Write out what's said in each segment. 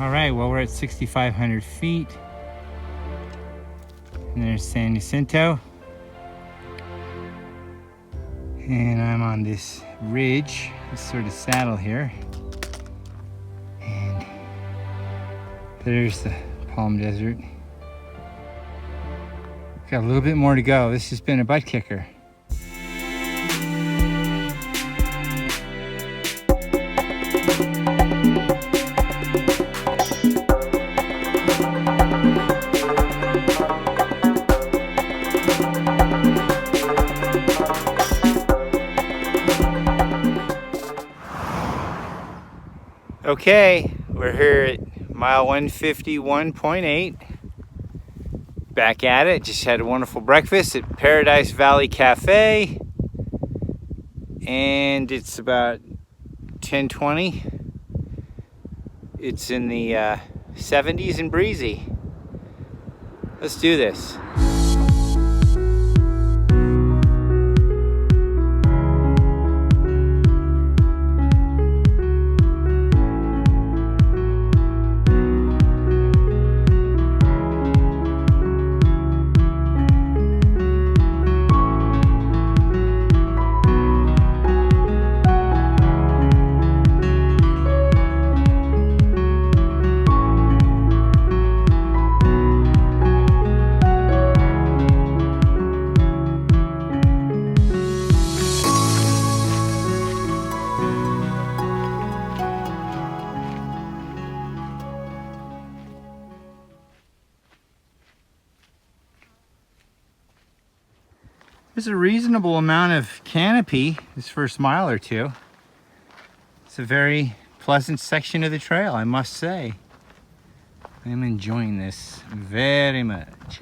All right, well, we're at 6,500 feet. And there's San Jacinto. And I'm on this ridge, this sort of saddle here. And there's the Palm Desert. Got a little bit more to go. This has been a butt kicker. Okay, we're here at mile 151.8. Back at it. Just had a wonderful breakfast at Paradise Valley Cafe. And it's about 10:20. It's in the 70s and breezy. Let's do this. There's a reasonable amount of canopy this first mile or two. It's a very pleasant section of the trail, I must say. I'm enjoying this very much.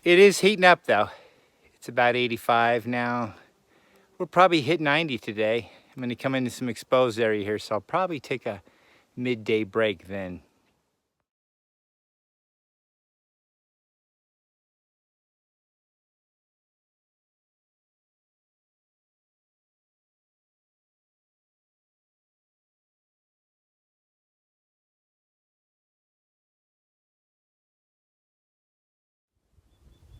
It is heating up though. It's about 85 now. We'll probably hit 90 today. I'm going to come into some exposed area here, so I'll probably take a midday break then.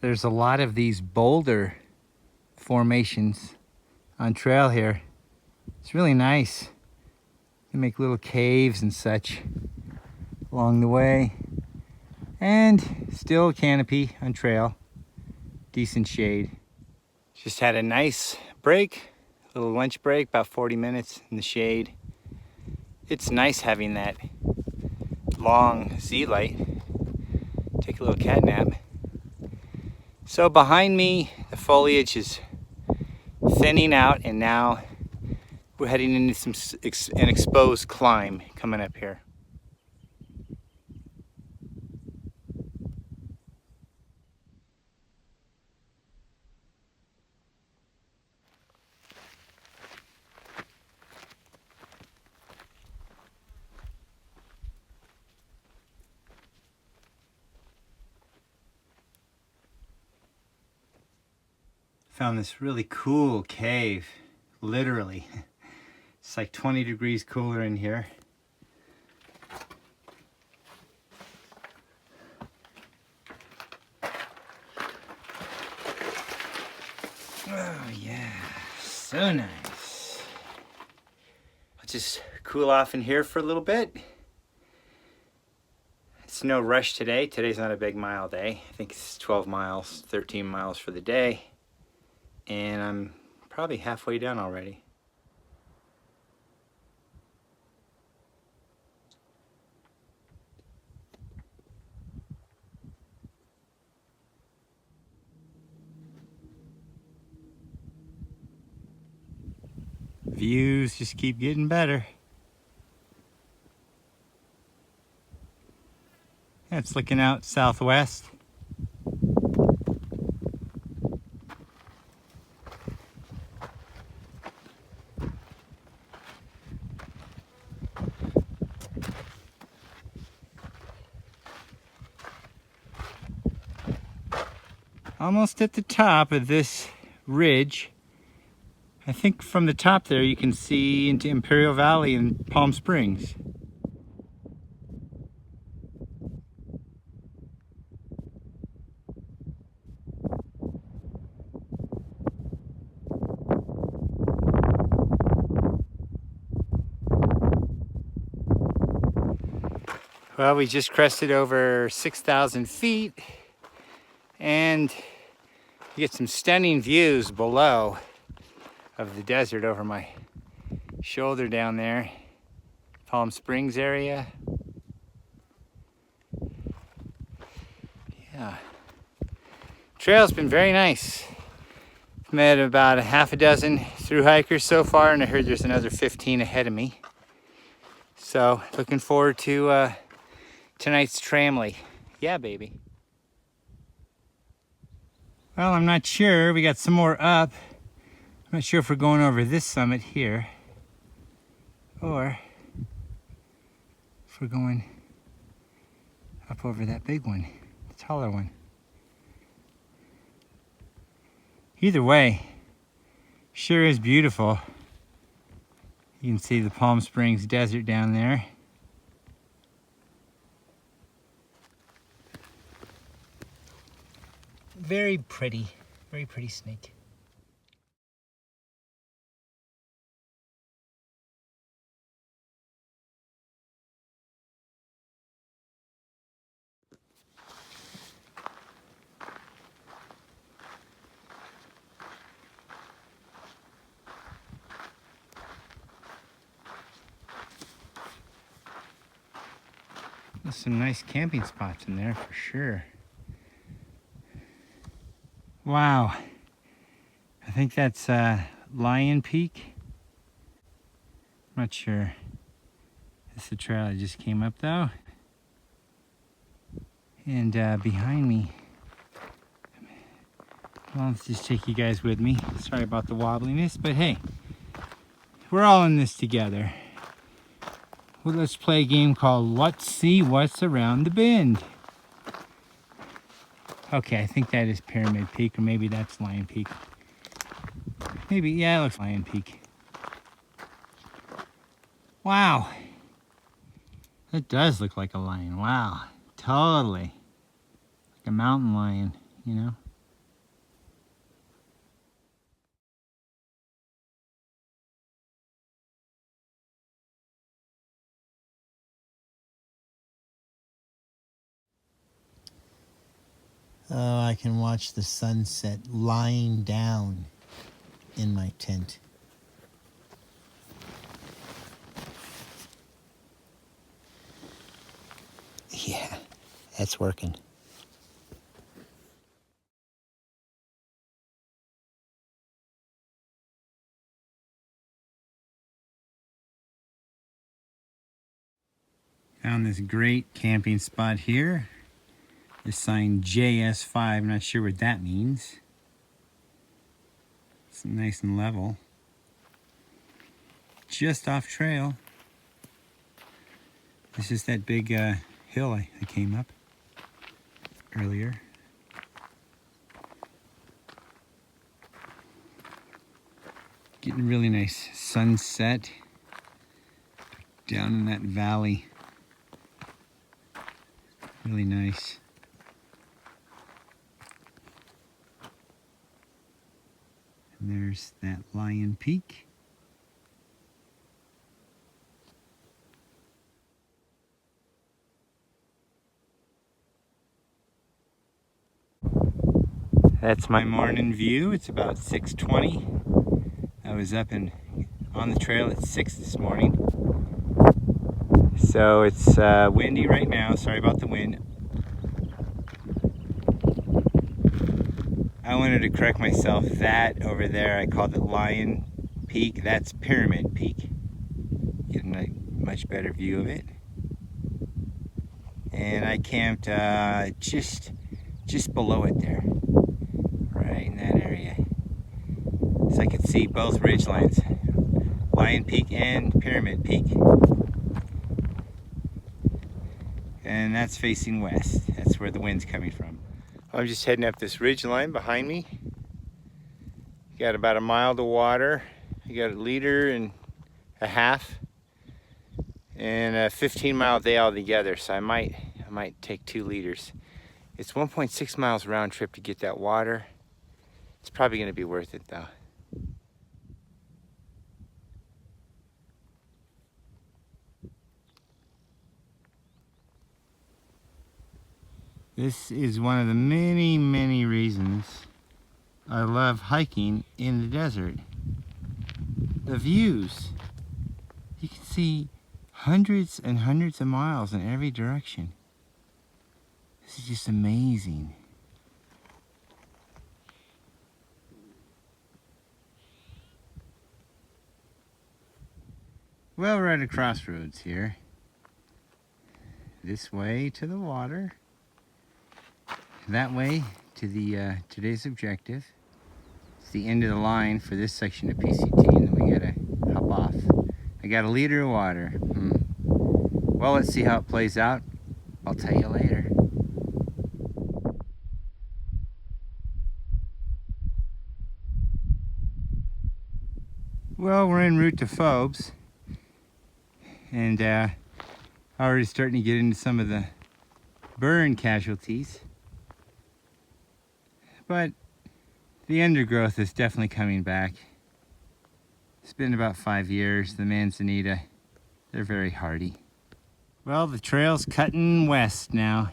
There's a lot of these boulder formations on trail here. It's really nice. You make little caves and such along the way. And still a canopy on trail. Decent shade. Just had a nice break, a little lunch break, about 40 minutes in the shade. It's nice having that long Z-light. Take a little cat nap. So behind me, the foliage is thinning out, and now we're heading into an exposed climb coming up here. Found this really cool cave, literally. It's like 20 degrees cooler in here. Oh yeah, so nice. I'll just cool off in here for a little bit. It's no rush today. Today's not a big mile day. I think it's 12 miles, 13 miles for the day. And I'm probably halfway down already. Views just keep getting better. It's looking out southwest. Almost at the top of this ridge. I think from the top there you can see into Imperial Valley and Palm Springs. Well, we just crested over 6,000 feet and you get some stunning views below of the desert over my shoulder down there. Palm Springs area. Yeah. Trail's been very nice. Met about a half a dozen thru hikers so far, and I heard there's another 15 ahead of me. So looking forward to tonight's tramley. Yeah, baby. Well, I'm not sure. We got some more up. I'm not sure if we're going over this summit here or if we're going up over that big one, the taller one. Either way, sure is beautiful. You can see the Palm Springs desert down there. Very pretty snake. There's some nice camping spots in there for sure. Wow, I think that's Lion Peak. I'm not sure. This is the trail I just came up though. And behind me, well, let's just take you guys with me. Sorry about the wobbliness, but hey, we're all in this together. Well, let's play a game called Let's See What's Around the Bend. Okay, I think that is Pyramid Peak, or maybe that's Lion Peak. Maybe, yeah, it looks Lion Peak. Wow. That does look like a lion. Wow, totally. Like a mountain lion, you know? Oh, I can watch the sunset lying down in my tent. Yeah, that's working. Found this great camping spot here. This sign JS5, I'm not sure what that means. It's nice and level. Just off trail. This is that big hill I came up earlier. Getting a really nice sunset down in that valley. Really nice. And there's that Lion Peak. That's my morning view. It's about 6:20. I was up and on the trail at 6 this morning. So it's windy right now. Sorry about the wind. I wanted to correct myself. That over there, I called it Lion Peak. That's Pyramid Peak. Getting a much better view of it. And I camped just below it there, right in that area. So I could see both ridge lines, Lion Peak and Pyramid Peak. And that's facing west. That's where the wind's coming from. I'm just heading up this ridge line behind me. Got about a mile to water. I got 1.5 liters and a 15-mile day altogether, so I might take 2 liters. It's 1.6 miles round trip to get that water. It's probably going to be worth it though. This is one of the many reasons I love hiking in the desert. The views. You can see hundreds and hundreds of miles in every direction. This is just amazing. Well, we're at a crossroads here. This way to the water. That way to the today's objective. It's the end of the line for this section of PCT, and then we gotta hop off. I got 1 liter of water. Well, let's see how it plays out. I'll tell you later. Well, we're en route to Fobes, and already starting to get into some of the burn casualties. But the undergrowth is definitely coming back. It's been about 5 years. The manzanita, they're very hardy. Well, the trail's cutting west now.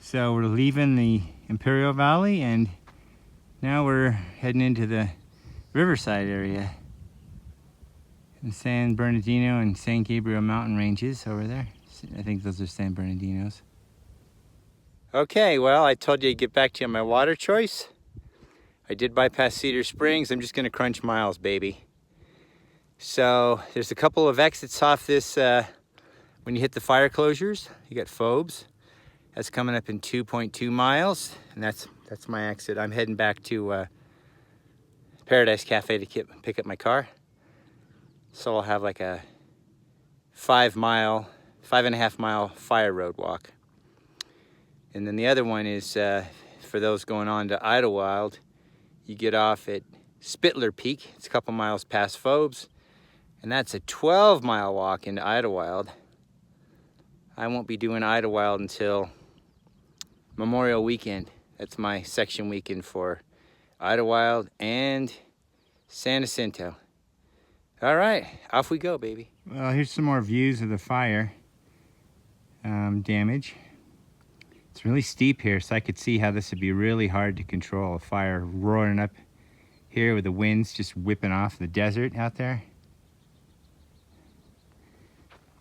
So we're leaving the Imperial Valley and now we're heading into the Riverside area. The San Bernardino and San Gabriel mountain ranges over there. I think those are San Bernardinos. Okay, well, I told you to get back to you on my water choice. I did bypass Cedar Springs. I'm just gonna crunch miles, baby. So there's a couple of exits off this, when you hit the fire closures. You got Fobes. That's coming up in 2.2 miles, and that's my exit. I'm heading back to Paradise Cafe to pick up my car. So I'll have like a 5.5 mile fire road walk. And then the other one is for those going on to Idyllwild. You get off at Spittler Peak. It's a couple miles past Fobes, and that's a 12-mile walk into Idyllwild. I won't be doing Idyllwild until Memorial Weekend. That's my section weekend for Idyllwild and San Jacinto. All right, off we go, baby. Well, here's some more views of the fire damage. It's really steep here, so I could see how this would be really hard to control. A fire roaring up here with the winds just whipping off the desert out there.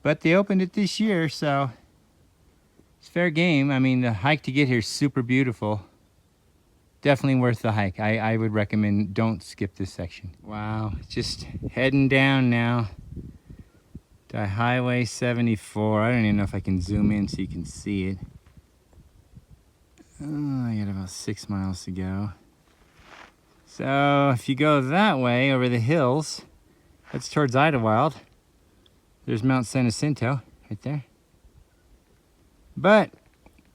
But they opened it this year, so it's fair game. I mean, the hike to get here is super beautiful. Definitely worth the hike. I would recommend don't skip this section. Wow, just heading down now to Highway 74. I don't even know if I can zoom in so you can see it. Oh, I got about 6 miles to go. So if you go that way over the hills, that's towards Idyllwild. There's Mount San Jacinto right there. But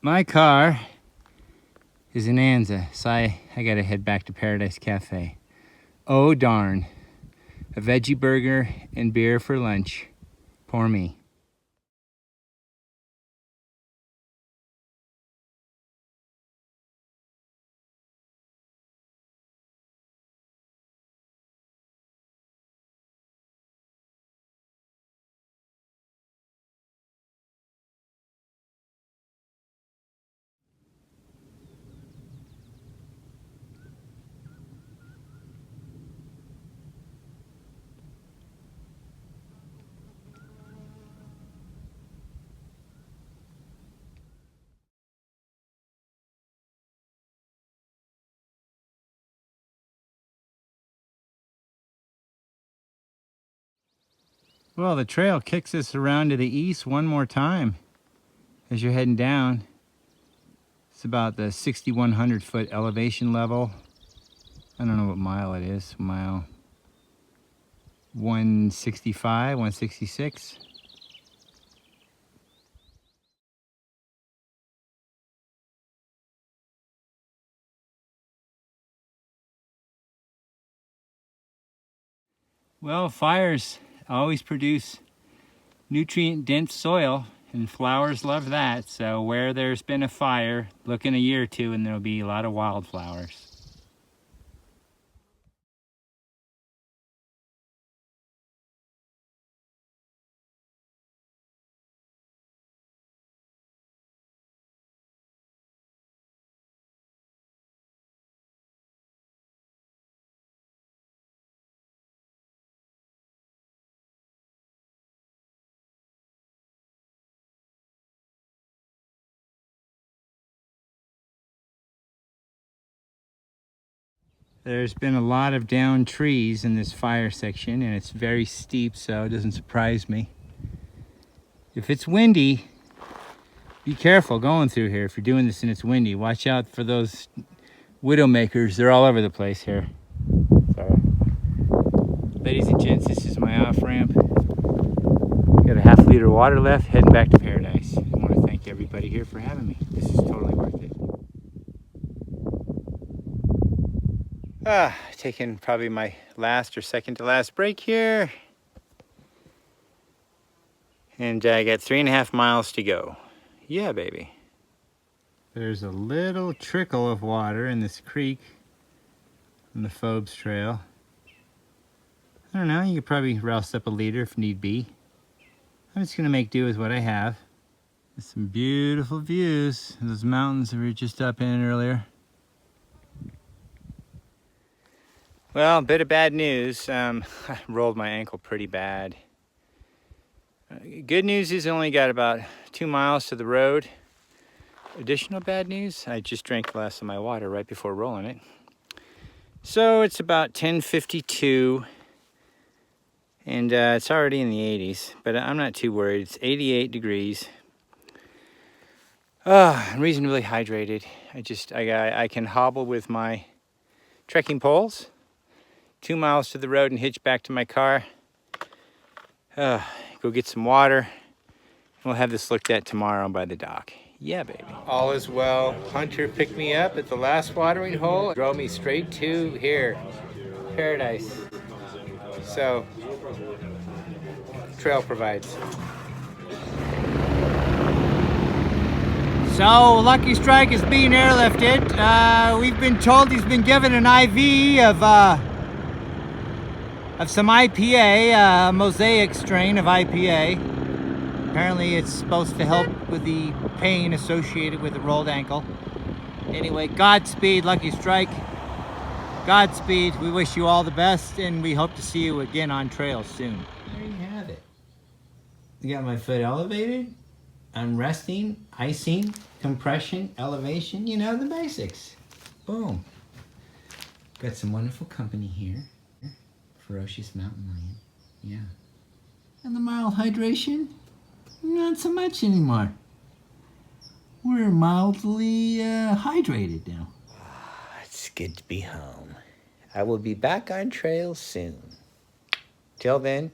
my car is an Anza, so I gotta head back to Paradise Cafe. Oh darn, a veggie burger and beer for lunch. Poor me. Well, the trail kicks us around to the east one more time as you're heading down. It's about the 6,100 foot elevation level. I don't know what mile it is, mile 165, 166. Well, fires always produce nutrient-dense soil, and flowers love that. So where there's been a fire, look in a year or two and there'll be a lot of wildflowers. There's been a lot of downed trees in this fire section, and it's very steep, so it doesn't surprise me. If it's windy, be careful going through here. If you're doing this and it's windy, watch out for those widowmakers. They're all over the place here. Sorry. Ladies and gents, this is my off ramp. Got a ½ liter of water left, heading back to paradise. I want to thank everybody here for having me. This is totally worth it. Taking probably my last or second to last break here. And I got 3.5 miles to go. Yeah, baby. There's a little trickle of water in this creek on the Fobes trail. I don't know, you could probably rouse up a liter if need be. I'm just gonna make do with what I have. There's some beautiful views. Those mountains that we were just up in earlier. Well, a bit of bad news. I rolled my ankle pretty bad. Good news is I only got about 2 miles to the road. Additional bad news, I just drank the last of my water right before rolling it. So it's about 10:52, and it's already in the 80s, but I'm not too worried. It's 88 degrees. I'm reasonably hydrated. I can hobble with my trekking poles 2 miles to the road and hitch back to my car. Go get some water. We'll have this looked at tomorrow by the dock. Yeah, baby. All is well. Hunter picked me up at the last watering hole. Drove me straight to here, paradise. So, trail provides. So, Lucky Strike is being airlifted. We've been told he's been given an IV of some IPA, mosaic strain of IPA. Apparently it's supposed to help with the pain associated with the rolled ankle. Anyway, Godspeed, Lucky Strike. Godspeed. We wish you all the best, and we hope to see you again on trail soon. There you have it. You got my foot elevated. I'm resting, icing, compression, elevation. You know, the basics. Boom. Got some wonderful company here. Ferocious mountain lion. Yeah. And the mild hydration? Not so much anymore. We're mildly hydrated now. It's good to be home. I will be back on trail soon. Till then,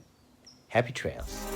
happy trails.